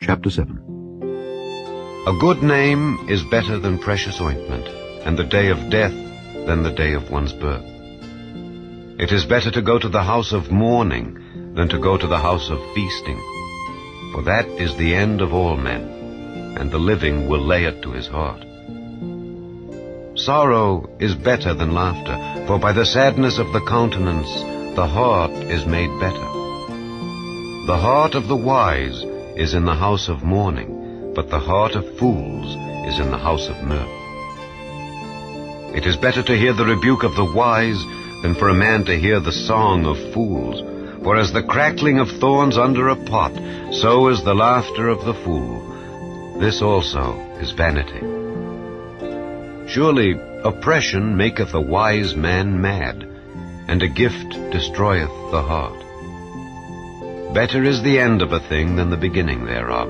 Chapter 7. A good name is better than precious ointment, and the day of death than the day of one's birth. It is better to go to the house of mourning than to go to the house of feasting, for that is the end of all men, and the living will lay it to his heart. Sorrow is better than laughter, for by the sadness of the countenance the heart is made better. The heart of the wise is in the house of mourning, but the heart of fools is in the house of mirth. It is better to hear the rebuke of the wise than for a man to hear the song of fools. For as the crackling of thorns under a pot, so is the laughter of the fool. This also is vanity. Surely oppression maketh a wise man mad, and a gift destroyeth the heart. Better is the end of a thing than the beginning thereof,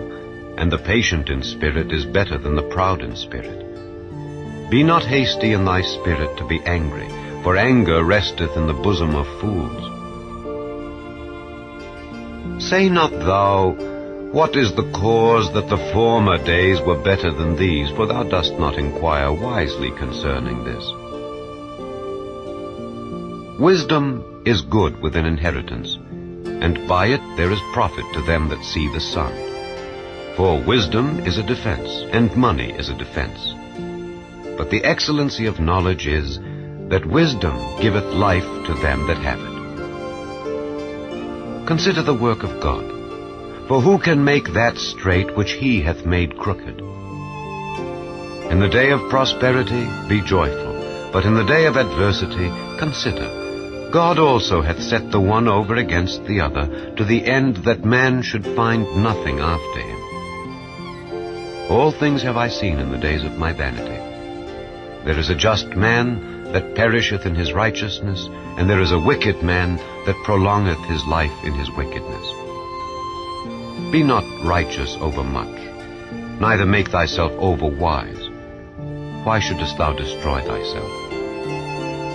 and the patient in spirit is better than the proud in spirit. Be not hasty in thy spirit to be angry, for anger resteth in the bosom of fools. Say not thou, what is the cause that the former days were better than these? For thou dost not inquire wisely concerning this. Wisdom is good with an inheritance, and by it there is profit to them that see the sun. For wisdom is a defense, and money is a defense. But the excellency of knowledge is, that wisdom giveth life to them that have it. Consider the work of God, for who can make that straight which he hath made crooked? In the day of prosperity be joyful, but in the day of adversity consider. God also hath set the one over against the other, to the end that man should find nothing after him. All things have I seen in the days of my vanity. There is a just man that perisheth in his righteousness, and there is a wicked man that prolongeth his life in his wickedness. Be not righteous over much, neither make thyself over wise. Why shouldest thou destroy thyself?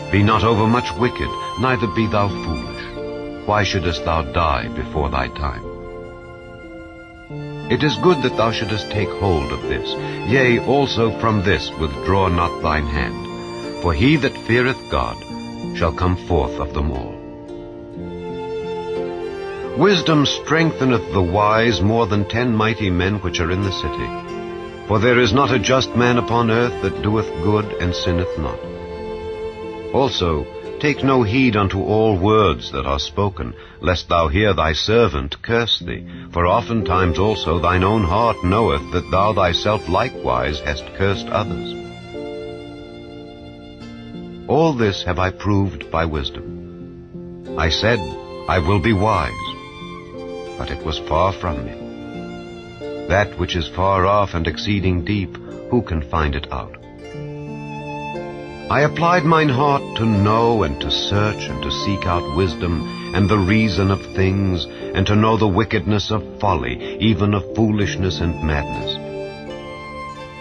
Be not overmuch wicked, neither be thou foolish. Why shouldest thou die before thy time? It is good that thou shouldest take hold of this. Yea, also from this withdraw not thine hand. For he that feareth God shall come forth of them all. Wisdom strengtheneth the wise more than 10 mighty men which are in the city. For there is not a just man upon earth that doeth good and sinneth not. Also, take no heed unto all words that are spoken, lest thou hear thy servant curse thee. For oftentimes also thine own heart knoweth that thou thyself likewise hast cursed others. All this have I proved by wisdom. I said, I will be wise, but it was far from me. That which is far off and exceeding deep, who can find it out? I applied mine heart to know and to search and to seek out wisdom and the reason of things, and to know the wickedness of folly, even of foolishness and madness.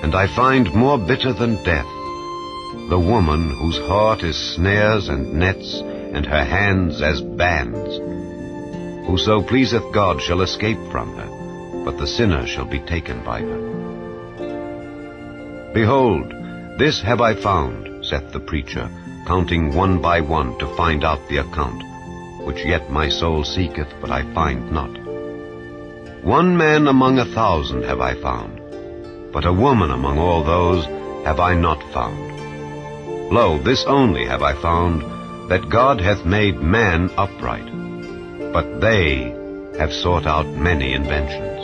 And I find more bitter than death the woman whose heart is snares and nets, and her hands as bands. Whoso pleaseth God shall escape from her, but the sinner shall be taken by her. Behold, this have I found, saith the preacher, counting one by one to find out the account, which yet my soul seeketh, but I find not. One man among 1,000 have I found, but a woman among all those have I not found. Lo, this only have I found, that God hath made man upright, but they have sought out many inventions.